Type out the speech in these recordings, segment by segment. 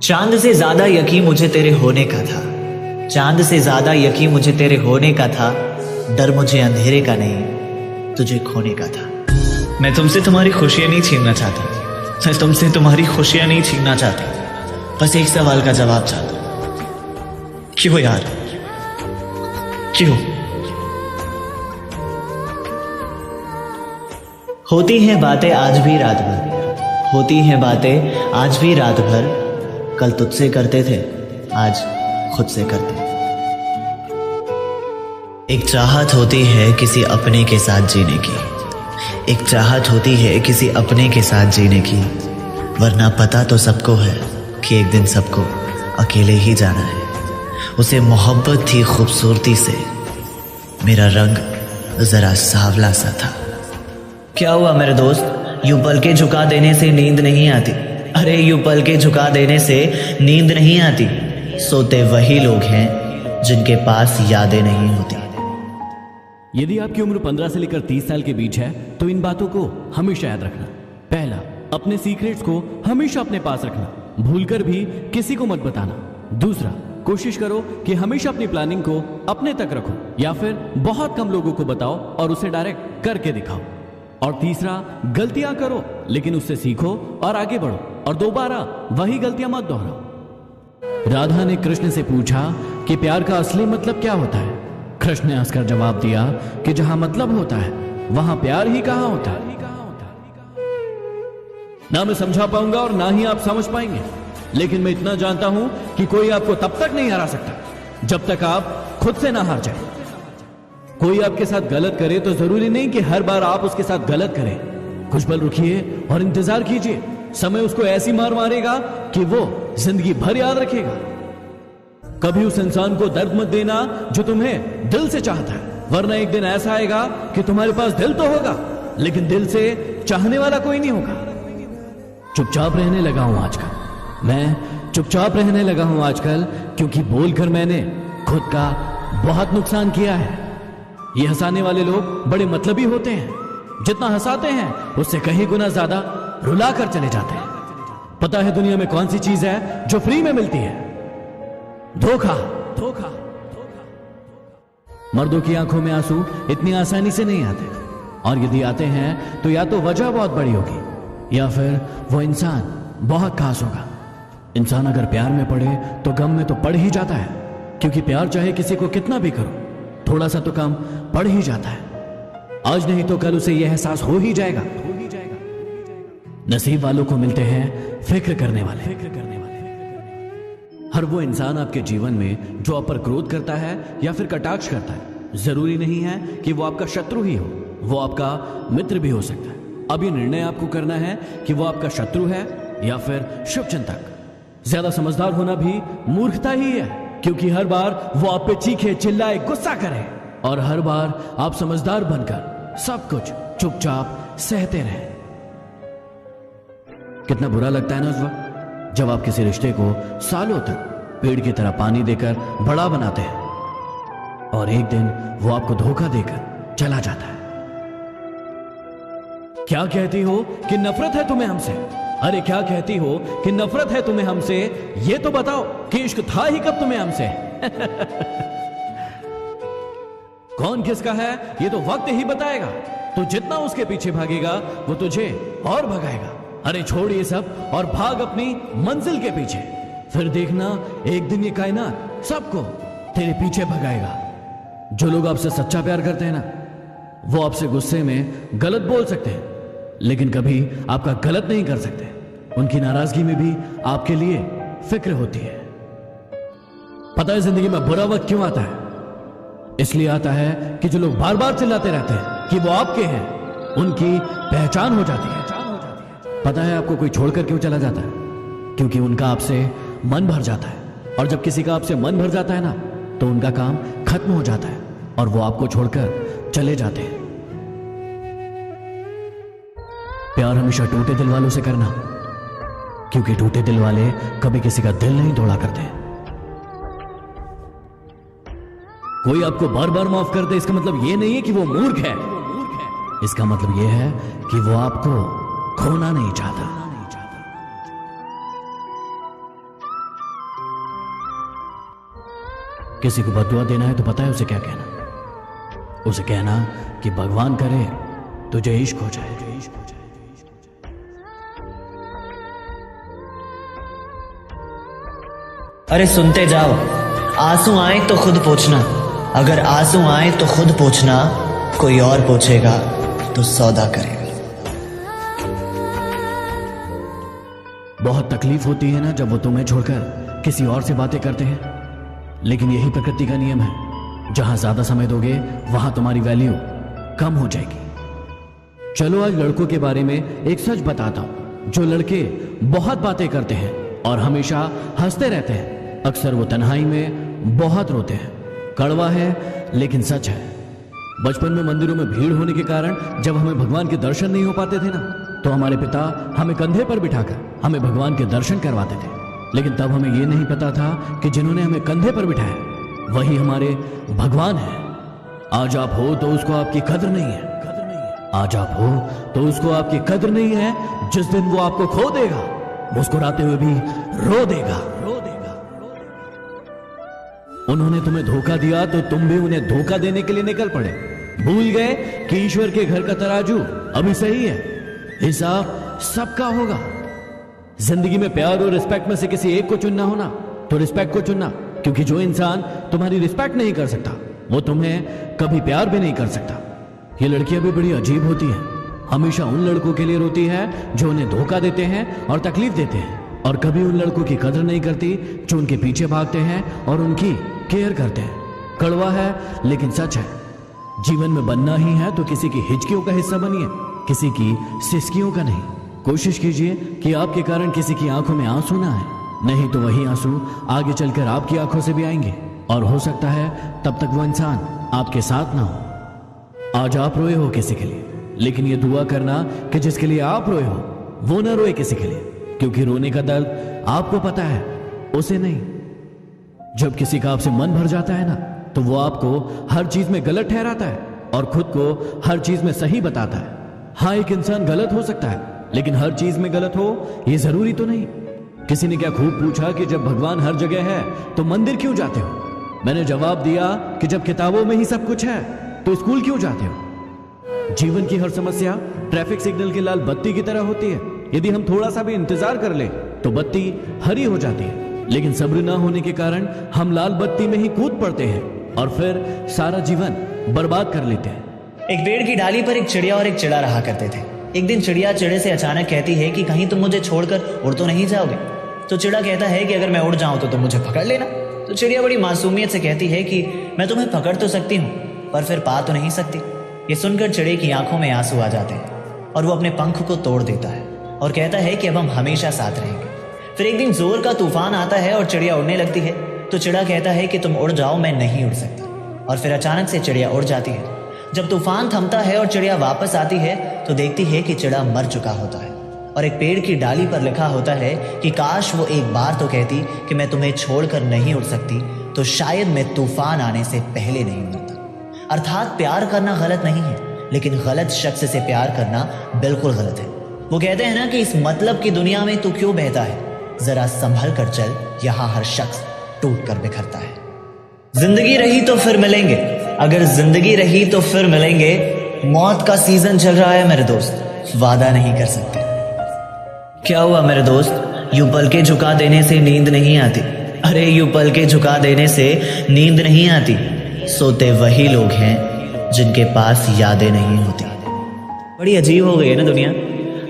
चांद से ज्यादा यकीन मुझे तेरे होने का था, चांद से ज्यादा यकीन मुझे तेरे होने का था। डर मुझे अंधेरे का नहीं, तुझे खोने का था। मैं तुमसे तुम्हारी खुशियां नहीं छीनना चाहता, मैं तुमसे तुम्हारी खुशियां नहीं छीनना चाहता। बस एक सवाल का जवाब चाहता हूं, क्यों यार, क्यों? होती हैं बातें आज भी रात भर, होती हैं बातें आज भी रात भर। कल तुझसे करते थे, आज खुद से करते। एक चाहत होती है किसी अपने के साथ जीने की, एक चाहत होती है किसी अपने के साथ जीने की। वरना पता तो सबको है कि एक दिन सबको अकेले ही जाना है। उसे मोहब्बत थी खूबसूरती से, मेरा रंग जरा सांवला सा था। क्या हुआ मेरे दोस्त, यूं पल के झुका देने से नींद नहीं आती। अरे यूं पल के झुका देने से नींद नहीं आती। सोते वही लोग हैं जिनके पास यादें नहीं होती। यदि आपकी उम्र 15 से लेकर 30 साल के बीच है तो इन बातों को हमेशा याद रखना। पहला, अपने सीक्रेट्स को हमेशा अपने पास रखना, भूलकर भी किसी को मत बताना। दूसरा, कोशिश करो कि हमेशा अपनी प्लानिंग को अपने तक रखो या फिर बहुत कम लोगों को बताओ और उसे डायरेक्ट करके दिखाओ। और तीसरा, गलतियां करो लेकिन उससे सीखो और आगे बढ़ो और दोबारा वही गलतियां मत दोहराओ। राधा ने कृष्ण से पूछा कि प्यार का असली मतलब क्या होता है। कृष्ण ने हंसकर जवाब दिया कि जहां मतलब होता है वहां प्यार ही कहां होता है। ना मैं समझा पाऊंगा और ना ही आप समझ पाएंगे, लेकिन मैं इतना जानता हूं कि कोई आपको तब तक नहीं हरा सकता जब तक आप खुद से ना हार जाए। कोई आपके साथ गलत करे तो जरूरी नहीं कि हर बार आप उसके साथ गलत करें। कुछ पल रुकिए और इंतजार कीजिए, समय उसको ऐसी मार मारेगा कि वो जिंदगी भर याद रखेगा। कभी उस इंसान को दर्द मत देना जो तुम्हें दिल से चाहता है, वरना एक दिन ऐसा आएगा कि तुम्हारे पास दिल तो होगा लेकिन दिल से चाहने वाला कोई नहीं होगा। चुपचाप रहने लगा हूं आजकल, मैं चुपचाप रहने लगा हूं आजकल, क्योंकि बोलकर मैंने खुद का बहुत नुकसान किया है। ये हंसाने वाले लोग बड़े मतलबी होते हैं, जितना हंसाते हैं उससे कहीं गुना ज्यादा रुला कर चले जाते हैं। पता है दुनिया में कौन सी चीज है जो फ्री में मिलती है? धोखा। धोखा। मर्दों की आंखों में आंसू इतनी आसानी से नहीं आते, और यदि आते हैं तो या तो वजह बहुत बड़ी होगी या फिर वो इंसान बहुत खास होगा। इंसान अगर प्यार में पड़े तो गम में तो पड़ ही जाता है, क्योंकि प्यार चाहे किसी को कितना भी करो थोड़ा सा तो कम पड़ ही जाता है। आज नहीं तो कल उसे यह एहसास हो ही जाएगा। नसीब वालों को मिलते हैं फिक्र करने वाले। हर वो इंसान आपके जीवन में जो आप पर क्रोध करता है या फिर कटाक्ष करता है, जरूरी नहीं है कि वो आपका शत्रु ही हो, वो आपका मित्र भी हो सकता है। अब ये निर्णय आपको करना है कि वो आपका शत्रु है या फिर शुभचिंतक। ज्यादा समझदार होना भी मूर्खता ही है, क्योंकि हर बार वो आप पे चीखे चिल्लाए गुस्सा करे और हर बार आप समझदार बनकर सब कुछ चुपचाप सहते रहें। कितना बुरा लगता है ना उस वक्त जब आप किसी रिश्ते को सालों तक पेड़ की तरह पानी देकर बड़ा बनाते हैं और एक दिन वो आपको धोखा देकर चला जाता है। क्या कहती हो कि नफरत है तुम्हें हमसे? अरे क्या कहती हो कि नफरत है तुम्हें हमसे? ये तो बताओ कि इश्क था ही कब तुम्हें हमसे? कौन किसका है ये तो वक्त ही बताएगा। तो जितना उसके पीछे भागेगा वो तुझे और भगाएगा। अरे छोड़ ये सब और भाग अपनी मंजिल के पीछे, फिर देखना एक दिन ये कायनात सबको तेरे पीछे भगाएगा। जो लोग आपसे सच्चा प्यार करते हैं ना, वो आपसे गुस्से में गलत बोल सकते हैं लेकिन कभी आपका गलत नहीं कर सकते। उनकी नाराजगी में भी आपके लिए फिक्र होती है। पता है जिंदगी में बुरा वक्त क्यों आता है? इसलिए आता है कि जो लोग बार बार चिल्लाते रहते हैं कि वो आपके हैं, उनकी पहचान हो जाती है। पता है आपको कोई छोड़कर क्यों चला जाता है? क्योंकि उनका आपसे मन भर जाता है, और जब किसी का आपसे मन भर जाता है ना तो उनका काम खत्म हो जाता है और वो आपको छोड़कर चले जाते हैं। प्यार हमेशा टूटे दिल वालों से करना, क्योंकि टूटे दिल वाले कभी किसी का दिल नहीं तोड़ा करते। कोई आपको बार बार माफ कर दे इसका मतलब यह नहीं है कि वो मूर्ख है, इसका मतलब यह है कि वो आपको खोना नहीं चाहता। किसी को बददुआ देना है तो पता है उसे क्या कहना। उसे कहना कि भगवान करे तुझे इश्क हो जाए। अरे सुनते जाओ, आंसू आए तो खुद पोंछना, अगर आंसू आए तो खुद पोंछना, कोई और पोंछेगा तो सौदा करेगा। बहुत तकलीफ होती है ना जब वो तुम्हें छोड़कर किसी और से बातें करते हैं, लेकिन यही प्रकृति का नियम है। जहां ज्यादा समय दोगे वहां तुम्हारी वैल्यू कम हो जाएगी। चलो आज लड़कों के बारे में एक सच बताता हूं। जो लड़के बहुत बातें करते हैं और हमेशा हंसते रहते हैं, अक्सर वो तन्हाई में बहुत रोते हैं। कड़वा है लेकिन सच है। बचपन में मंदिरों में भीड़ होने के कारण जब हमें भगवान के दर्शन नहीं हो पाते थे ना, तो हमारे पिता हमें कंधे पर बिठाकर हमें भगवान के दर्शन करवाते थे। लेकिन तब हमें यह नहीं पता था कि जिन्होंने हमें कंधे पर बिठाया वही हमारे भगवान है। आज आप हो तो उसको आपकी कद्र नहीं है। आज आप हो तो उसको आपकी कद्र नहीं है। जिस दिन वो आपको खो देगा, मुस्कुराते हुए भी रो देगा। उन्होंने तुम्हें धोखा दिया तो तुम भी उन्हें धोखा देने के लिए निकल पड़े। भूल गए कि ईश्वर के घर का तराजू अभी सही है, हिसाब सबका होगा। जिंदगी में प्यार और रिस्पेक्ट में से किसी एक को चुनना हो ना, तो रिस्पेक्ट को चुनना, क्योंकि जो इंसान तुम्हारी रिस्पेक्ट नहीं कर सकता वो तुम्हें कभी प्यार भी नहीं कर सकता। ये लड़कियां भी बड़ी अजीब होती हैं। हमेशा उन लड़कों के लिए रोती है जो उन्हें धोखा देते हैं और तकलीफ देते हैं, और कभी उन लड़कों की कदर नहीं करती जो उनके पीछे भागते हैं और उनकी केयर करते हैं। कड़वा है लेकिन सच है। जीवन में बनना ही है तो किसी की हिचकियों का हिस्सा बनिए, किसी की सिसकियों का नहीं। कोशिश कीजिए कि आपके कारण किसी की आंखों में आंसू ना आए, नहीं तो वही आंसू आगे चलकर आपकी आंखों से भी आएंगे, और हो सकता है तब तक वो इंसान आपके साथ ना हो। आज आप रोए हो किसी के लिए, लेकिन ये दुआ करना कि जिसके लिए आप रोए हो वो ना रोए किसी के लिए, क्योंकि रोने का दर्द आपको पता है, उसे नहीं। जब किसी का आपसे मन भर जाता है ना, तो वो आपको हर चीज में गलत ठहराता है और खुद को हर चीज में सही बताता है। हाँ, एक इंसान गलत हो सकता है, लेकिन हर चीज में गलत हो ये जरूरी तो नहीं। किसी ने क्या खूब पूछा कि जब भगवान हर जगह है तो मंदिर क्यों जाते हो? मैंने जवाब दिया कि जब किताबों में ही सब कुछ है तो स्कूल क्यों जाते हो? जीवन की हर समस्या ट्रैफिक सिग्नल की लाल बत्ती की तरह होती है। यदि हम थोड़ा सा भी इंतजार कर ले तो बत्ती हरी हो जाती है, लेकिन सब्र ना होने के कारण हम लाल बत्ती में ही कूद पड़ते हैं और फिर सारा जीवन बर्बाद कर लेते हैं। एक पेड़ की डाली पर एक चिड़िया और एक चिड़ा रहा करते थे। एक दिन चिड़िया चिड़े से अचानक कहती है कि कहीं तुम मुझे छोड़कर उड़ तो नहीं जाओगे? तो चिड़ा कहता है कि अगर मैं उड़ जाऊं तो तुम मुझे पकड़ लेना। तो चिड़िया बड़ी मासूमियत से कहती है कि मैं तुम्हें पकड़ तो सकती हूँ, पर फिर पा तो नहीं सकती। ये सुनकर चिड़े की आंखों में आंसू आ जाते हैं और वो अपने पंख को तोड़ देता है और कहता है कि अब हम हमेशा साथ रहेंगे। फिर एक दिन जोर का तूफान आता है और चिड़िया उड़ने लगती है। तो चिड़ा कहता है कि तुम उड़ जाओ, मैं नहीं उड़ सकती। और फिर अचानक से चिड़िया उड़ जाती है। जब तूफान थमता है और चिड़िया वापस आती है तो देखती है कि चिड़ा मर चुका होता है और एक पेड़ की डाली पर लिखा होता है कि काश वो एक बार तो कहती कि मैं तुम्हें छोड़कर नहीं उड़ सकती, तो शायद मैं तूफान आने से पहले नहीं मरता। अर्थात प्यार करना गलत नहीं है, लेकिन गलत शख्स से प्यार करना बिल्कुल गलत है। वो कहते हैं ना कि इस मतलब की दुनिया में तू क्यों बहता है, जरा संभल कर चल, यहाँ हर शख्स टूट कर बिखरता है। जिंदगी रही तो फिर मिलेंगे, अगर जिंदगी रही तो फिर मिलेंगे। मौत का सीजन चल रहा है मेरे दोस्त, वादा नहीं कर सकते। क्या हुआ मेरे दोस्त, यूं पल के झुका देने से नींद नहीं आती? अरे यूं पल के झुका देने से नींद नहीं आती। सोते वही लोग हैं जिनके पास यादें नहीं होती। बड़ी अजीब हो गई है ना दुनिया।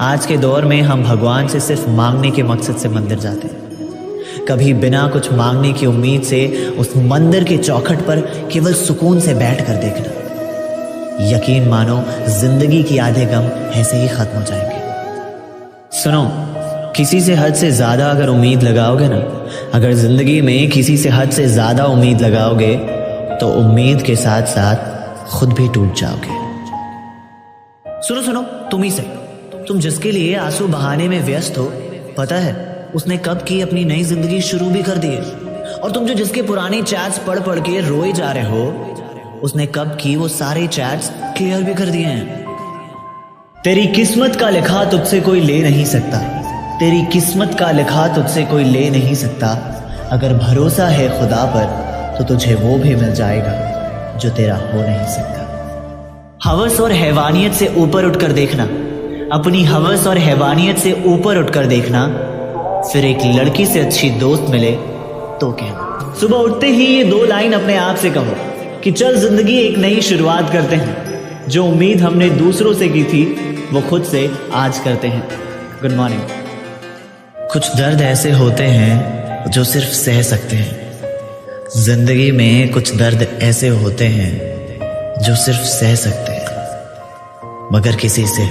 आज के दौर में हम भगवान से सिर्फ मांगने के मकसद से मंदिर जाते हैं। कभी बिना कुछ मांगने की उम्मीद से उस मंदिर के चौखट पर केवल सुकून से बैठकर देखना। यकीन मानो जिंदगी की आधे गम ऐसे ही खत्म हो जाएंगे। सुनो, किसी से हद से ज्यादा अगर उम्मीद लगाओगे ना, अगर जिंदगी में किसी से हद से ज्यादा उम्मीद लगाओगे तो उम्मीद के साथ साथ खुद भी टूट जाओगे। सुनो सुनो, तुम ही से, तुम जिसके लिए आंसू बहाने में व्यस्त हो, पता है उसने कब की अपनी नई जिंदगी शुरू भी कर दी है। और तुम जो जिसके पुराने चैट्स पढ़ पढ़ के रोए जा रहे हो, उसने कब की वो सारे चैट्स क्लियर भी कर दिए हैं। तेरी किस्मत का लिखा तुझसे कोई ले नहीं सकता, तेरी किस्मत का लिखा तुझसे कोई ले नहीं सकता। अगर भरोसा है खुदा पर तो तुझे वो भी मिल जाएगा जो तेरा हो नहीं सकता। हवस और हैवानियत से ऊपर उठकर देखना, अपनी हवस और हैवानियत से ऊपर उठकर देखना, फिर एक लड़की से अच्छी दोस्त मिले तो कहना। सुबह उठते ही ये 2 लाइन अपने आप से कहो कि चल जिंदगी एक नई शुरुआत करते हैं। जो उम्मीद हमने दूसरों से की थी वो खुद से आज करते हैं। Good morning. कुछ दर्द ऐसे होते हैं जो सिर्फ सह सकते हैं। जिंदगी में कुछ दर्द ऐसे होते हैं जो सिर्फ सह सकते हैं, मगर किसी से